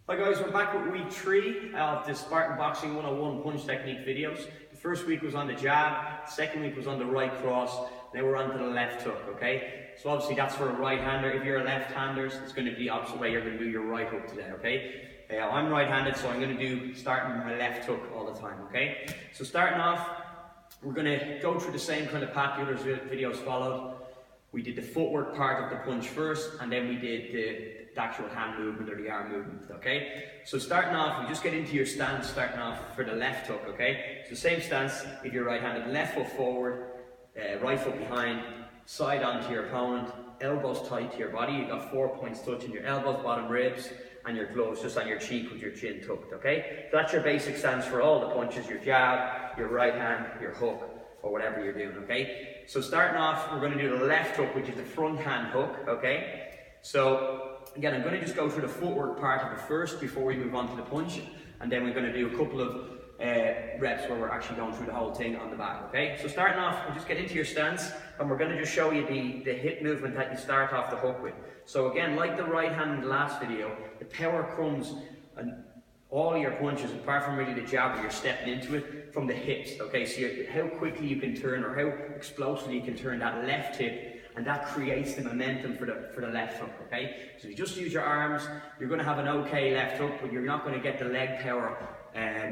Hi guys, we're back with week 3 of the Spartan Boxing 101 punch technique videos. The first week was on the jab, the second week was on the right cross, now we're on to the left hook, okay? So obviously that's for a right-hander. If you're a left-hander, it's going to be the opposite way. You're going to do your right hook today, okay? I'm right-handed, so I'm going to do starting with my left hook all the time, okay? So starting off, we're going to go through the same kind of path the other videos followed. We did the footwork part of the punch first, and then we did the actual hand movement or the arm movement, okay? So starting off, we just get into your stance, starting off for the left hook, okay? So same stance, if you're right-handed, left foot forward, right foot behind, side onto your opponent, elbows tight to your body. You've got 4 points touching your elbows, bottom ribs, and your gloves just on your cheek with your chin tucked, okay? So that's your basic stance for all the punches, your jab, your right hand, your hook, or whatever you're doing, okay? So starting off, we're going to do the left hook, which is the front hand hook, okay? So again, I'm going to just go through the footwork part of it first before we move on to the punch, and then we're going to do a couple of reps where we're actually going through the whole thing on the back, okay? So starting off, we'll just get into your stance, and we're going to just show you the hip movement that you start off the hook with. So again, like the right hand in the last video, the power comes, and all your punches, apart from really the jab where you're stepping into it, from the hips, okay? So how quickly you can turn, or how explosively you can turn that left hip, and that creates the momentum for the left hook, okay? So if you just use your arms, you're going to have an okay left hook, but you're not going to get the leg power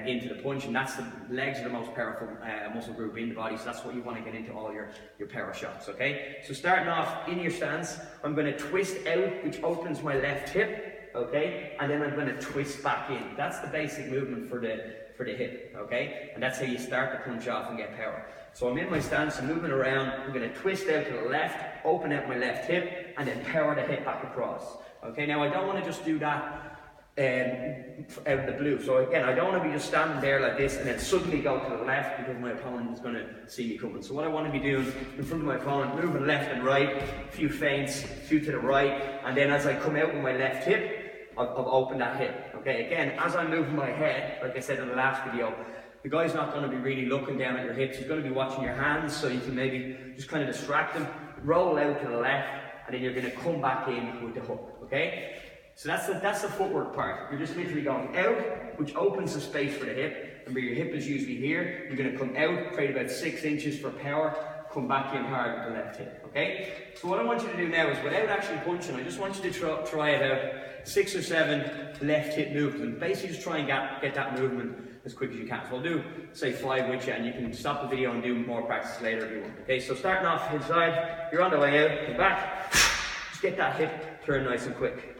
into the punch, and that's the legs are the most powerful muscle group in the body, so that's what you want to get into all your power shots, okay? So starting off in your stance, I'm going to twist out, which opens my left hip, okay? And then I'm going to twist back in. That's the basic movement for the hip, okay? And that's how you start the punch off and get power. So I'm in my stance, I'm moving around, I'm going to twist out to the left, open out my left hip, and then power the hip back across. Okay, now I don't want to just do that out of the blue. So again, I don't want to be just standing there like this and then suddenly go to the left because my opponent is going to see me coming. So what I want to be doing in front of my opponent, moving left and right, a few feints, a few to the right, and then as I come out with my left hip, I've opened that hip. Okay, again, as I'm moving my head, like I said in the last video, the guy's not going to be really looking down at your hips. He's going to be watching your hands, so you can maybe just kind of distract him, roll out to the left, and then you're going to come back in with the hook, okay? So that's the footwork part. You're just literally going out, which opens the space for the hip, and where your hip is usually here, you're going to come out, create about 6 inches for power, come back in hard with the left hip, okay? So what I want you to do now is, without actually punching, I just want you to try about 6 or 7 left hip movements. Basically just try and get that movement as quick as you can. So I'll do, say, 5 with you, and you can stop the video and do more practice later if you want. Okay, so starting off inside, you're on the way out, come back, just get that hip turned nice and quick.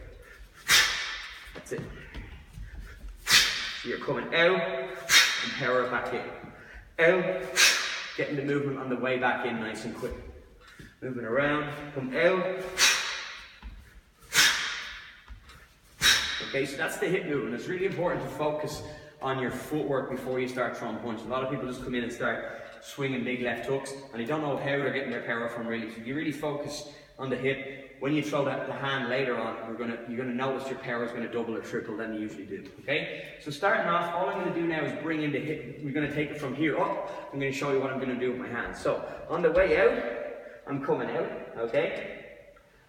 That's it. So you're coming out and power it back in. Out, getting the movement on the way back in nice and quick. Moving around, come out. Okay, so that's the hip movement. It's really important to focus on your footwork before you start throwing punches. A lot of people just come in and start swinging big left hooks, and they don't know how they're getting their power from really. So if you really focus on the hip, when you throw the hand later on, you're gonna notice your power is gonna double or triple than you usually do, okay? So starting off, all I'm gonna do now is bring in the hip. We're gonna take it from here up. I'm gonna show you what I'm gonna do with my hands. So on the way out, I'm coming out, okay?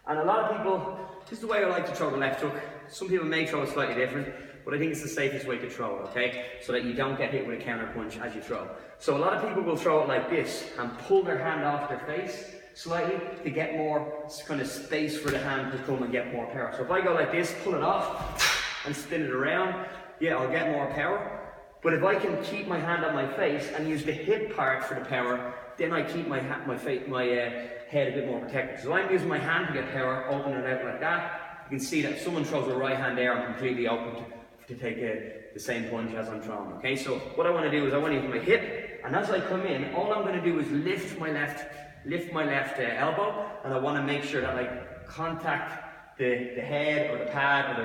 And a lot of people, this is the way I like to throw the left hook. Some people may throw it slightly different, but I think it's the safest way to throw it, okay? So that you don't get hit with a counter punch as you throw. So a lot of people will throw it like this and pull their hand off their face slightly to get more kind of space for the hand to come and get more power. So if I go like this, pull it off and spin it around, yeah, I'll get more power. But if I can keep my hand on my face and use the hip part for the power, then I keep my head a bit more protected. So I'm using my hand to get power, open it out like that. You can see that if someone throws a right hand there, I'm completely open to take the same punch as I'm throwing, okay? So what I want to do is I want to use my hip, and as I come in, all I'm going to do is lift my left elbow, and I want to make sure that I contact the head or the pad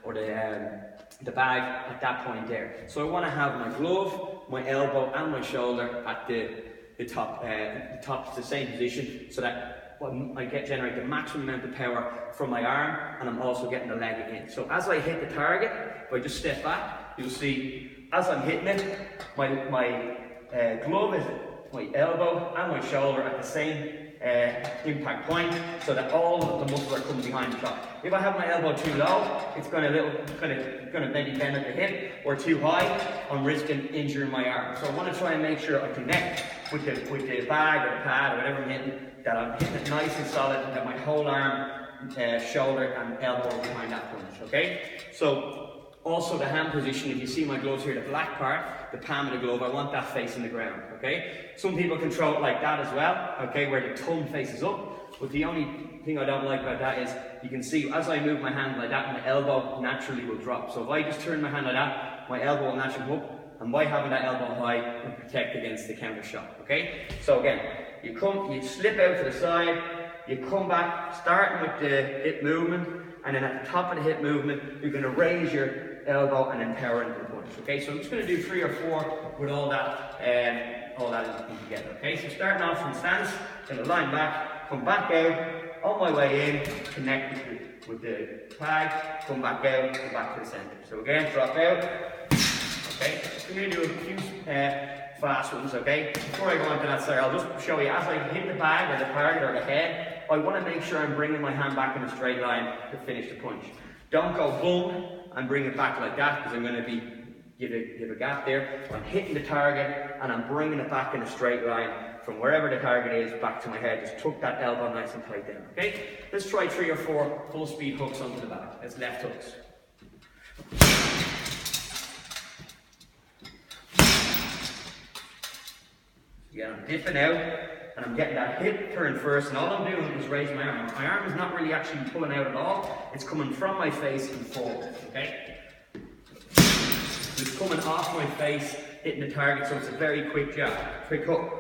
or the bag at that point there. So I want to have my glove, my elbow, and my shoulder at the top, the same position, so that I generate the maximum amount of power from my arm, and I'm also getting the leg in. So as I hit the target, if I just step back, you'll see as I'm hitting it, my glove is my elbow and my shoulder at the same impact point so that all of the muscles are coming behind the shot. If I have my elbow too low, it's going to maybe bend at the hip, or too high, I'm risking injuring my arm. So I want to try and make sure I connect with the bag or the pad or whatever I'm hitting, that I'm hitting it nice and solid, and that my whole arm, shoulder and elbow are behind that punch, okay? So also the hand position, if you see my gloves here, the black part, the palm of the glove, I want that facing the ground, okay? Some people can throw it like that as well, okay, where the thumb faces up, but the only thing I don't like about that is, you can see as I move my hand like that, my elbow naturally will drop. So if I just turn my hand like that, my elbow will naturally come up, and by having that elbow high, I protect against the counter shot, okay? So again, you slip out to the side, you come back, starting with the hip movement, and then at the top of the hip movement, you're going to raise your elbow and then power into the punch, okay? So I'm just going to do 3 or 4 with all that together, okay? So starting off from stance, going to line back, come back out, on my way in, connect with the tag, come back out, come back to the center. So again, drop out, okay? So I'm going to do a few fast ones, okay? Before I go on to that side, I'll just show you, as I hit the bag or the target or the head, I want to make sure I'm bringing my hand back in a straight line to finish the punch. Don't go boom and bring it back like that, because I'm going to give a gap there. I'm hitting the target and I'm bringing it back in a straight line from wherever the target is back to my head. Just tuck that elbow nice and tight down, okay? Let's try 3 or 4 full speed hooks onto the back. That's left hooks. Yeah, I'm dipping out and I'm getting that hip turn first, and all I'm doing is raising my arm. My arm is not really actually pulling out at all. It's coming from my face and forward, okay? It's coming off my face, hitting the target, so it's a very quick jab, quick hook.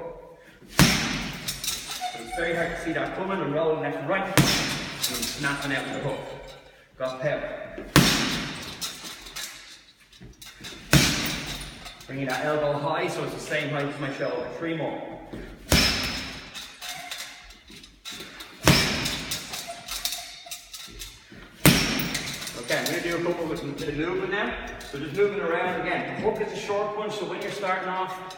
So it's very hard to see that coming and rolling left and right, and snapping out with the hook. Got power. Bringing that elbow high so it's the same height as my shoulder. 3 more. Okay, I'm going to do a couple with a movement now. So just moving around again. The hook is a short punch, so when you're starting off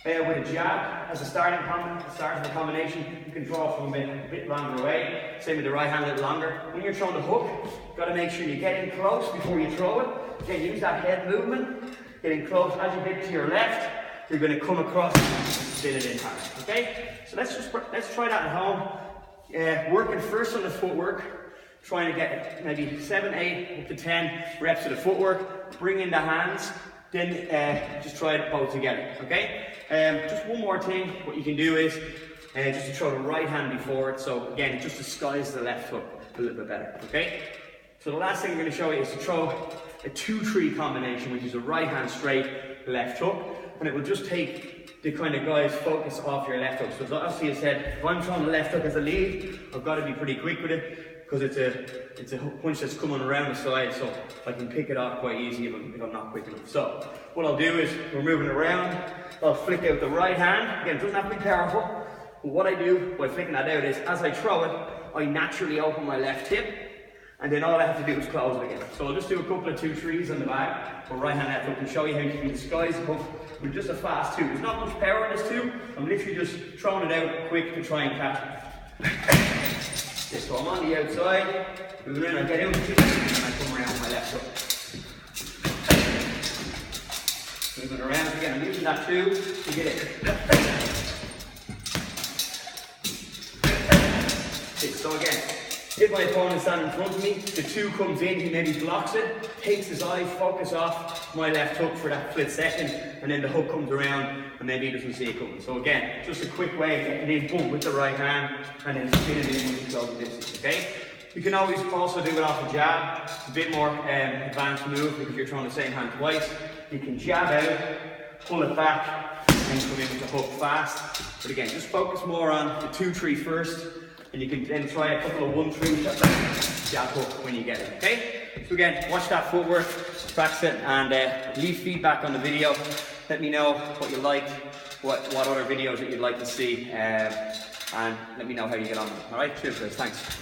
with a jab as a starting of the combination, you can draw from a bit longer away. Same with the right hand, a little longer. When you're throwing the hook, you've got to make sure you get in close before you throw it. Again, use that head movement. Getting close. As you get to your left, you're going to come across and spin it in hard. Okay? So let's try that at home. Working first on the footwork, trying to get maybe 7, 8, up to 10 reps of the footwork. Bring in the hands, then just try it both together. Okay? Just one more thing. What you can do is just to throw the right hand before it. So again, it just disguises the left hook a little bit better. Okay? So the last thing I'm going to show you is to throw a 2-3 combination, which is a right hand straight, left hook, and it will just take the kind of guy's focus off your left hook. So obviously, as I said, if I'm throwing the left hook as a lead, I've got to be pretty quick with it, because it's a punch that's coming around the side, so I can pick it off quite easy if I'm not quick enough. So what I'll do is, we're moving around, I'll flick out the right hand. Again, it doesn't have to be powerful, but what I do by flicking that out is, as I throw it, I naturally open my left hip, and then all I have to do is close it again. So I'll just do a couple of 2-3s on the back, or right hand left hook, and show you how you can disguise the hook with just a fast 2. There's not much power in this 2. I'm literally just throwing it out quick to try and catch it. So I'm on the outside, moving in, I get out, and I come around with my left hook. Moving around again, I'm using that 2 to get it. So again, if my opponent standing in front of me, the 2 comes in, he maybe blocks it, takes his eye, focus off my left hook for that split second, and then the hook comes around and maybe he doesn't see it coming. So again, just a quick way of getting in, boom, with the right hand, and then spin it in with the closing distance, okay? You can always also do it off a jab. It's a bit more advanced move because you're throwing the same hand twice. You can jab out, pull it back, and then come in with the hook fast. But again, just focus more on the 2-3 first, and you can then try a couple of 1-3 jab hook when you get it, okay? So again, watch that footwork, practice it, and leave feedback on the video. Let me know what you like, what other videos that you'd like to see, and let me know how you get on. Alright, cheers guys, thanks.